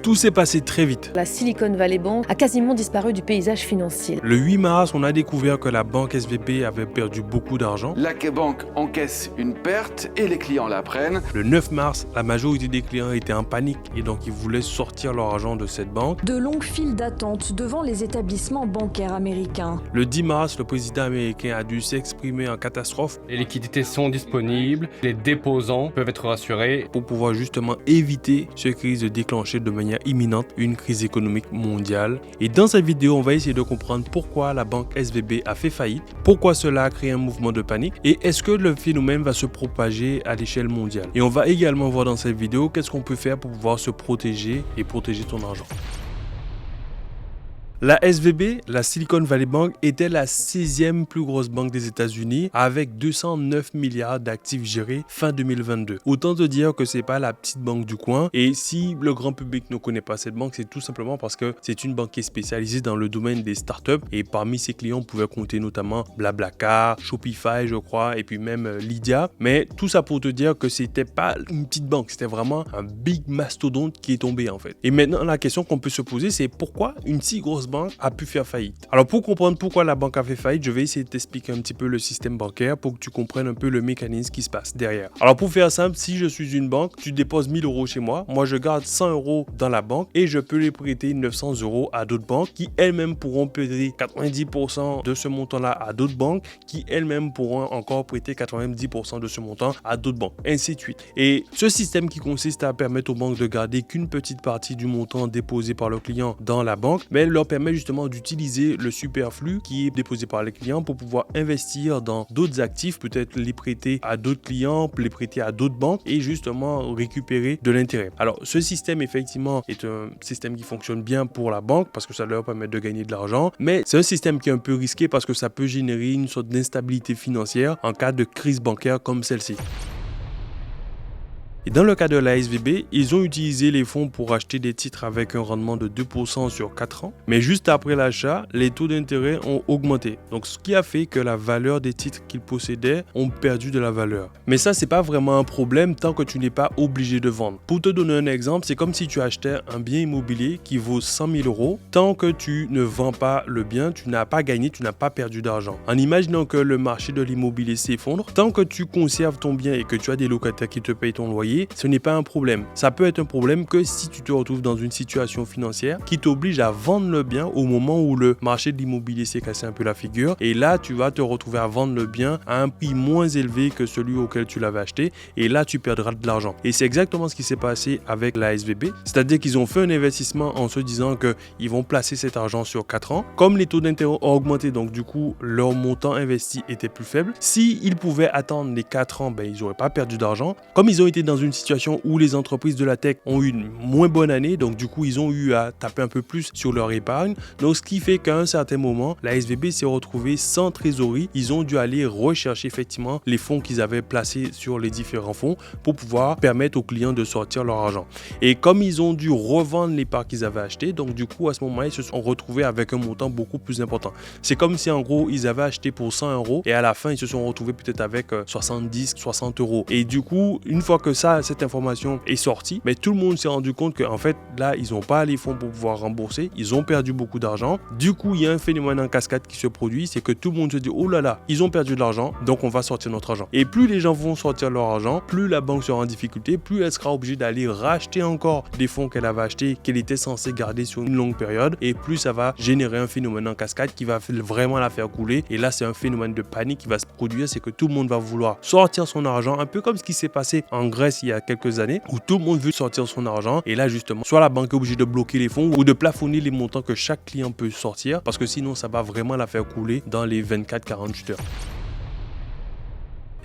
tout s'est passé très vite. La Silicon Valley Bank a quasiment disparu du paysage financier. Le 8 mars, on a découvert que la banque SVB avait perdu beaucoup d'argent. La banque encaisse une perte et les clients la prennent. Le 9 mars, la majorité des clients étaient en panique et donc ils voulaient sortir leur argent de cette banque. De longues files d'attente devant les établissements bancaires américains. Le 10 mars, le président américain a dû s'exprimer en catastrophe. Les liquidités sont disponibles, les déposants peuvent être rassurés. Pour pouvoir justement éviter ce crise de déclencher de manière imminente une crise économique mondiale. Et dans cette vidéo, on va essayer de comprendre pourquoi la banque SVB a fait faillite, pourquoi cela a créé un mouvement de panique et est-ce que le phénomène va se propager à l'échelle mondiale. Et on va également voir dans cette vidéo qu'est-ce qu'on peut faire pour pouvoir se protéger et protéger ton argent. La SVB, la Silicon Valley Bank, était la 6e plus grosse banque des États-Unis avec 209 milliards d'actifs gérés fin 2022. Autant te dire que c'est pas la petite banque du coin. Et si le grand public ne connaît pas cette banque, c'est tout simplement parce que c'est une banque qui est spécialisée dans le domaine des startups. Et parmi ses clients, on pouvait compter notamment BlaBlaCar, Shopify, je crois, et puis même Lydia. Mais tout ça pour te dire que c'était pas une petite banque, c'était vraiment un big mastodonte qui est tombé en fait. Et maintenant, la question qu'on peut se poser, c'est pourquoi une si grosse banque a pu faire faillite. Alors pour comprendre pourquoi la banque a fait faillite, je vais essayer de t'expliquer un petit peu le système bancaire pour que tu comprennes un peu le mécanisme qui se passe derrière. Alors pour faire simple, si je suis une banque, tu déposes 1000 euros chez moi, moi je garde 100 euros dans la banque et je peux les prêter 900 euros à d'autres banques qui elles-mêmes pourront prêter 90% de ce montant-là à d'autres banques qui elles-mêmes pourront encore prêter 90% de ce montant à d'autres banques, ainsi de suite. Et ce système qui consiste à permettre aux banques de garder qu'une petite partie du montant déposé par le client dans la banque, mais elle leur permet justement d'utiliser le superflu qui est déposé par les clients pour pouvoir investir dans d'autres actifs, peut-être les prêter à d'autres clients, les prêter à d'autres banques et justement récupérer de l'intérêt. Alors ce système effectivement est un système qui fonctionne bien pour la banque parce que ça leur permet de gagner de l'argent, mais c'est un système qui est un peu risqué parce que ça peut générer une sorte d'instabilité financière en cas de crise bancaire comme celle-ci. Et dans le cas de la SVB, ils ont utilisé les fonds pour acheter des titres avec un rendement de 2% sur 4 ans. Mais juste après l'achat, les taux d'intérêt ont augmenté. Donc ce qui a fait que la valeur des titres qu'ils possédaient ont perdu de la valeur. Mais ça, c'est pas vraiment un problème tant que tu n'es pas obligé de vendre. Pour te donner un exemple, c'est comme si tu achetais un bien immobilier qui vaut 100 000 euros. Tant que tu ne vends pas le bien, tu n'as pas gagné, tu n'as pas perdu d'argent. En imaginant que le marché de l'immobilier s'effondre, tant que tu conserves ton bien et que tu as des locataires qui te payent ton loyer, ce n'est pas un problème. Ça peut être un problème que si tu te retrouves dans une situation financière qui t'oblige à vendre le bien au moment où le marché de l'immobilier s'est cassé un peu la figure. Et là, tu vas te retrouver à vendre le bien à un prix moins élevé que celui auquel tu l'avais acheté. Et là, tu perdras de l'argent. Et c'est exactement ce qui s'est passé avec la SVB. C'est-à-dire qu'ils ont fait un investissement en se disant qu'ils vont placer cet argent sur 4 ans. Comme les taux d'intérêt ont augmenté, donc du coup, leur montant investi était plus faible. S'ils pouvaient attendre les 4 ans, ils n'auraient pas perdu d'argent. Comme ils ont été dans une situation où les entreprises de la tech ont eu une moins bonne année, donc du coup ils ont eu à taper un peu plus sur leur épargne, donc ce qui fait qu'à un certain moment la SVB s'est retrouvée sans trésorerie. Ils ont dû aller rechercher effectivement les fonds qu'ils avaient placés sur les différents fonds pour pouvoir permettre aux clients de sortir leur argent. Et comme ils ont dû revendre les parts qu'ils avaient achetées, donc du coup à ce moment-là ils se sont retrouvés avec un montant beaucoup plus important. C'est comme si en gros ils avaient acheté pour 100 euros et à la fin ils se sont retrouvés peut-être avec 70, 60 euros. Et du coup une fois que cette information est sortie, mais tout le monde s'est rendu compte qu'en fait là ils n'ont pas les fonds pour pouvoir rembourser, ils ont perdu beaucoup d'argent. Du coup il y a un phénomène en cascade qui se produit, c'est que tout le monde se dit oh là là, ils ont perdu de l'argent, donc on va sortir notre argent. Et plus les gens vont sortir leur argent, plus la banque sera en difficulté, plus elle sera obligée d'aller racheter encore des fonds qu'elle avait achetés, qu'elle était censée garder sur une longue période, et plus ça va générer un phénomène en cascade qui va vraiment la faire couler. Et là c'est un phénomène de panique qui va se produire, c'est que tout le monde va vouloir sortir son argent, un peu comme ce qui s'est passé en Grèce il y a quelques années où tout le monde veut sortir son argent et là justement soit la banque est obligée de bloquer les fonds ou de plafonner les montants que chaque client peut sortir parce que sinon ça va vraiment la faire couler dans les 24-48 heures.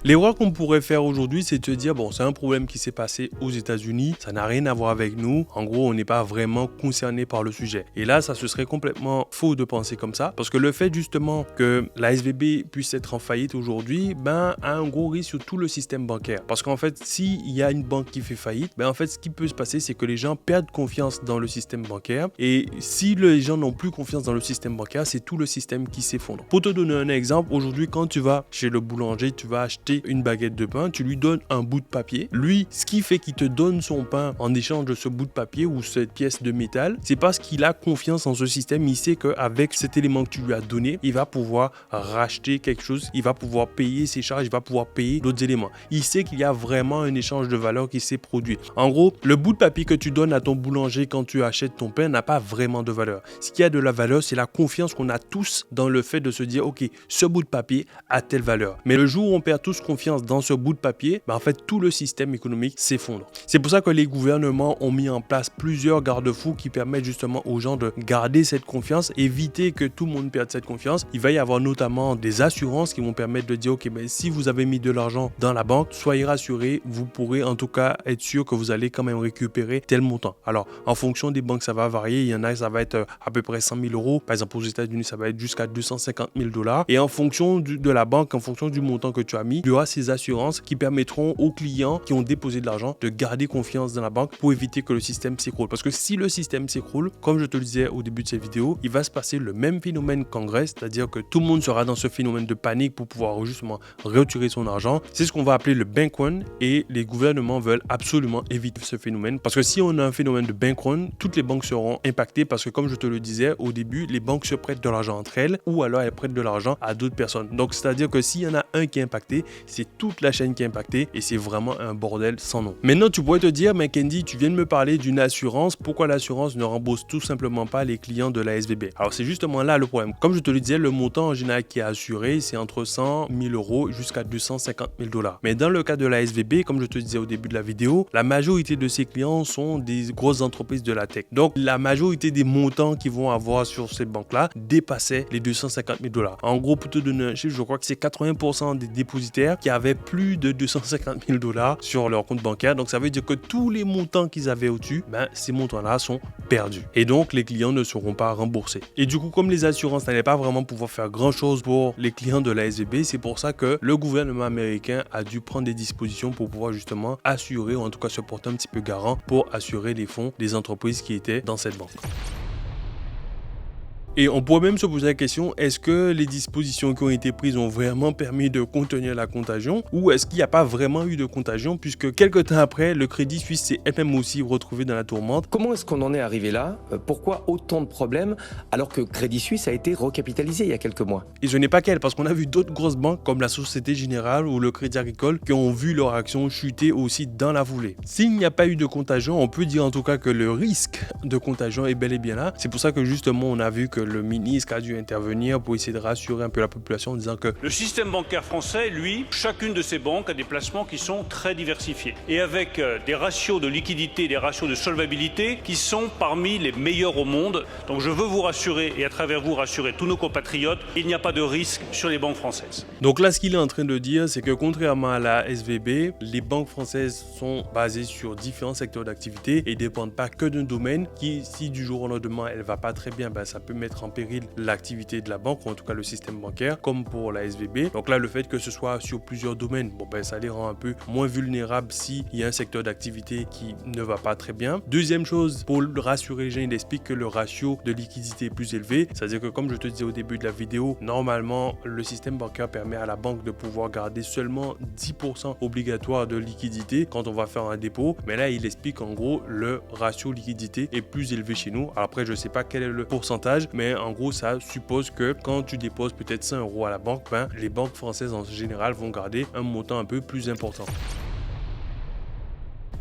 L'erreur qu'on pourrait faire aujourd'hui, c'est de se dire, bon, c'est un problème qui s'est passé aux États-Unis, ça n'a rien à voir avec nous. En gros, on n'est pas vraiment concerné par le sujet. Et là, ça se serait complètement faux de penser comme ça, parce que le fait justement que la SVB puisse être en faillite aujourd'hui, a un gros risque sur tout le système bancaire. Parce qu'en fait, s'il y a une banque qui fait faillite, en fait, ce qui peut se passer, c'est que les gens perdent confiance dans le système bancaire. Et si les gens n'ont plus confiance dans le système bancaire, c'est tout le système qui s'effondre. Pour te donner un exemple, aujourd'hui, quand tu vas chez le boulanger, tu vas acheter acheter une baguette de pain, tu lui donnes un bout de papier. Lui, ce qui fait qu'il te donne son pain en échange de ce bout de papier ou cette pièce de métal, c'est parce qu'il a confiance en ce système. Il sait qu'avec cet élément que tu lui as donné, il va pouvoir racheter quelque chose, il va pouvoir payer ses charges, il va pouvoir payer d'autres éléments. Il sait qu'il y a vraiment un échange de valeur qui s'est produit. En gros, le bout de papier que tu donnes à ton boulanger quand tu achètes ton pain n'a pas vraiment de valeur. Ce qui a de la valeur, c'est la confiance qu'on a tous dans le fait de se dire, ok, ce bout de papier a telle valeur. Mais le jour où on perd tous confiance dans ce bout de papier, en fait, tout le système économique s'effondre. C'est pour ça que les gouvernements ont mis en place plusieurs garde-fous qui permettent justement aux gens de garder cette confiance, éviter que tout le monde perde cette confiance. Il va y avoir notamment des assurances qui vont permettre de dire, ok, mais si vous avez mis de l'argent dans la banque, soyez rassurés, vous pourrez en tout cas être sûr que vous allez quand même récupérer tel montant. Alors, en fonction des banques, ça va varier. Il y en a, ça va être à peu près 100 000 euros. Par exemple, aux États-Unis, ça va être jusqu'à 250 000 $. Et en fonction de la banque, en fonction du montant que tu as mis, il y aura ces assurances qui permettront aux clients qui ont déposé de l'argent de garder confiance dans la banque pour éviter que le système s'écroule. Parce que si le système s'écroule, comme je te le disais au début de cette vidéo, il va se passer le même phénomène qu'en Grèce, c'est-à-dire que tout le monde sera dans ce phénomène de panique pour pouvoir justement retirer son argent. C'est ce qu'on va appeler le bank run et les gouvernements veulent absolument éviter ce phénomène parce que si on a un phénomène de bank run, toutes les banques seront impactées parce que comme je te le disais au début, les banques se prêtent de l'argent entre elles ou alors elles prêtent de l'argent à d'autres personnes. Donc c'est-à-dire que s'il y en a un qui est impacté, c'est toute la chaîne qui est impactée et c'est vraiment un bordel sans nom. Maintenant, tu pourrais te dire, mais Kendi, tu viens de me parler d'une assurance, pourquoi l'assurance ne rembourse tout simplement pas les clients de la SVB? Alors c'est justement là le problème. Comme je te le disais, le montant en général qui est assuré, c'est entre 100 000 euros jusqu'à 250 000 $. Mais dans le cas de la SVB, comme je te disais au début de la vidéo, la majorité de ses clients sont des grosses entreprises de la tech. Donc la majorité des montants qu'ils vont avoir sur cette banque-là dépassaient les 250 000 $. En gros, pour te donner un chiffre, je crois que c'est 80% des dépositaires qui avaient plus de 250 000 $ sur leur compte bancaire. Donc ça veut dire que tous les montants qu'ils avaient au-dessus, ces montants-là sont perdus. Et donc les clients ne seront pas remboursés. Et du coup, comme les assurances n'allaient pas vraiment pouvoir faire grand-chose pour les clients de la SVB, c'est pour ça que le gouvernement américain a dû prendre des dispositions pour pouvoir justement assurer, ou en tout cas se porter un petit peu garant pour assurer les fonds des entreprises qui étaient dans cette banque. Et on pourrait même se poser la question, est-ce que les dispositions qui ont été prises ont vraiment permis de contenir la contagion ou est-ce qu'il n'y a pas vraiment eu de contagion puisque quelques temps après, le Crédit Suisse s'est même aussi retrouvé dans la tourmente. Comment est-ce qu'on en est arrivé là? Pourquoi autant de problèmes alors que Crédit Suisse a été recapitalisé il y a quelques mois? Et ce n'est pas qu'elle, parce qu'on a vu d'autres grosses banques comme la Société Générale ou le Crédit Agricole qui ont vu leur action chuter aussi dans la foulée. S'il n'y a pas eu de contagion, on peut dire en tout cas que le risque de contagion est bel et bien là. C'est pour ça que justement on a vu que le ministre a dû intervenir pour essayer de rassurer un peu la population en disant que le système bancaire français, lui, chacune de ces banques a des placements qui sont très diversifiés et avec des ratios de liquidité, des ratios de solvabilité qui sont parmi les meilleurs au monde. Donc je veux vous rassurer et à travers vous rassurer tous nos compatriotes, il n'y a pas de risque sur les banques françaises. Donc là, ce qu'il est en train de dire, c'est que contrairement à la SVB, les banques françaises sont basées sur différents secteurs d'activité et ne dépendent pas que d'un domaine qui, si du jour au lendemain, elle ne va pas très bien, ça peut mettre en péril l'activité de la banque, ou en tout cas le système bancaire, comme pour la SVB. Donc là, le fait que ce soit sur plusieurs domaines, ça les rend un peu moins vulnérables s'il y a un secteur d'activité qui ne va pas très bien. Deuxième chose, pour rassurer les gens, il explique que le ratio de liquidité est plus élevé. C'est-à-dire que, comme je te disais au début de la vidéo, normalement, le système bancaire permet à la banque de pouvoir garder seulement 10% obligatoire de liquidité quand on va faire un dépôt. Mais là, il explique en gros, le ratio liquidité est plus élevé chez nous. Alors après, je ne sais pas quel est le pourcentage, mais en gros, ça suppose que quand tu déposes peut-être 100 € à la banque, les banques françaises en général vont garder un montant un peu plus important.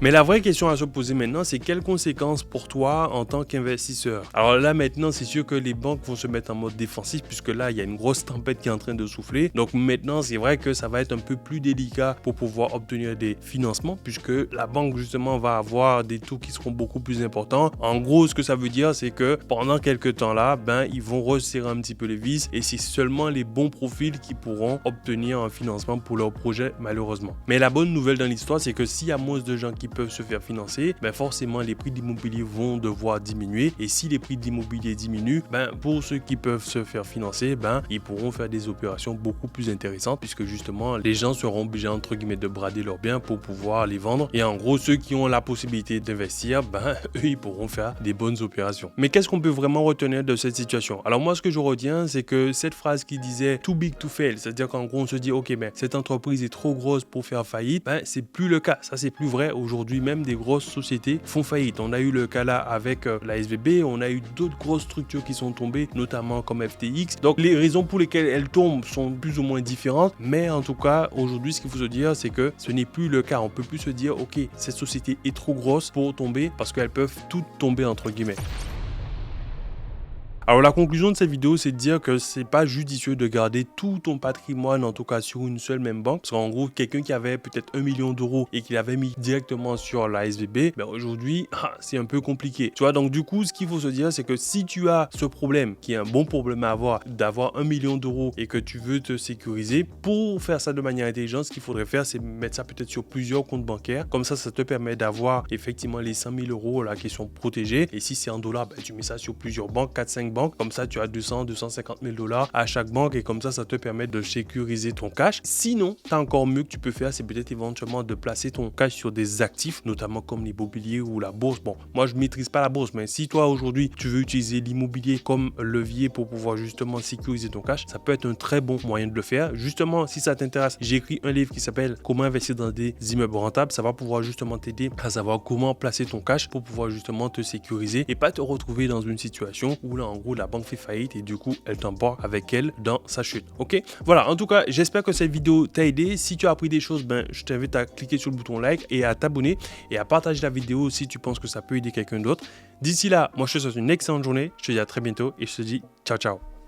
Mais la vraie question à se poser maintenant, c'est quelles conséquences pour toi en tant qu'investisseur? Alors là maintenant, c'est sûr que les banques vont se mettre en mode défensif puisque là, il y a une grosse tempête qui est en train de souffler. Donc maintenant, c'est vrai que ça va être un peu plus délicat pour pouvoir obtenir des financements puisque la banque justement va avoir des taux qui seront beaucoup plus importants. En gros, ce que ça veut dire, c'est que pendant quelques temps là, ils vont resserrer un petit peu les vis et c'est seulement les bons profils qui pourront obtenir un financement pour leur projet malheureusement. Mais la bonne nouvelle dans l'histoire, c'est que s'il y a moins de gens qui peuvent se faire financer, ben forcément les prix de l'immobilier vont devoir diminuer. Et si les prix de l'immobilier diminuent, ben pour ceux qui peuvent se faire financer, ben ils pourront faire des opérations beaucoup plus intéressantes puisque justement les gens seront obligés entre guillemets de brader leurs biens pour pouvoir les vendre. Et en gros, ceux qui ont la possibilité d'investir, ben eux ils pourront faire des bonnes opérations. Mais qu'est-ce qu'on peut vraiment retenir de cette situation? Alors moi, ce que je retiens, c'est que cette phrase qui disait too big to fail, c'est-à-dire qu'en gros on se dit ok, ben cette entreprise est trop grosse pour faire faillite, ben c'est plus le cas. Ça c'est plus vrai. Aujourd'hui, même des grosses sociétés font faillite. On a eu le cas là avec la SVB, on a eu d'autres grosses structures qui sont tombées, notamment comme FTX. Donc les raisons pour lesquelles elles tombent sont plus ou moins différentes, mais en tout cas aujourd'hui ce qu'il faut se dire, c'est que ce n'est plus le cas. On peut plus se dire ok, cette société est trop grosse pour tomber, parce qu'elles peuvent toutes tomber entre guillemets. Alors la conclusion de cette vidéo, c'est de dire que c'est pas judicieux de garder tout ton patrimoine, en tout cas sur une seule même banque. Parce qu'en gros, quelqu'un qui avait peut-être 1 million d'euros et qui l'avait mis directement sur la SVB, ben aujourd'hui, c'est un peu compliqué. Tu vois, donc du coup, ce qu'il faut se dire, c'est que si tu as ce problème, qui est un bon problème à avoir, d'avoir 1 million d'euros et que tu veux te sécuriser, pour faire ça de manière intelligente, ce qu'il faudrait faire, c'est mettre ça peut-être sur plusieurs comptes bancaires. Comme ça te permet d'avoir effectivement les 100 000 euros là, qui sont protégés. Et si c'est en dollars, ben, tu mets ça sur plusieurs banques, 4-5 banques. Comme ça, tu as 200-250 000 dollars à chaque banque et comme ça te permet de sécuriser ton cash. Sinon, tu as encore mieux que tu peux faire, c'est peut-être éventuellement de placer ton cash sur des actifs, notamment comme l'immobilier ou la bourse. Bon, moi, je ne maîtrise pas la bourse, mais si toi, aujourd'hui, tu veux utiliser l'immobilier comme levier pour pouvoir justement sécuriser ton cash, ça peut être un très bon moyen de le faire. Justement, si ça t'intéresse, j'ai écrit un livre qui s'appelle « Comment investir dans des immeubles rentables ». Ça va pouvoir justement t'aider à savoir comment placer ton cash pour pouvoir justement te sécuriser et pas te retrouver dans une situation où là, en gros, la banque fait faillite et du coup elle t'emporte avec elle dans sa chute. Ok, voilà, en tout cas j'espère que cette vidéo t'a aidé. Si tu as appris des choses, ben je t'invite à cliquer sur le bouton like et à t'abonner et à partager la vidéo si tu penses que ça peut aider quelqu'un d'autre. D'ici là, moi je te souhaite une excellente journée, je te dis à très bientôt et je te dis ciao ciao.